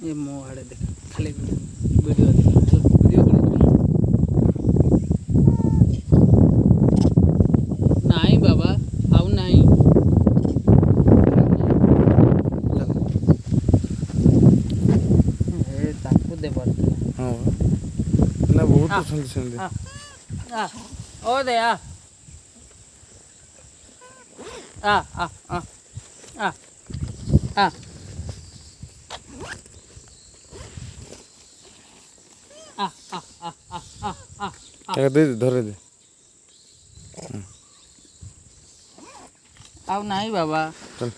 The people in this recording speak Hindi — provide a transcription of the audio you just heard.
ये मो आड़े देख खाली वीडियो देख हेलो वीडियो कर नहीं बाबा आउ नहीं ए ताकू दे बोल हां ना बहुत सुंदर सुंदर आ ओ दे आ आ आ आ आ आ दे धरे दे आउ नहीं बाबा चल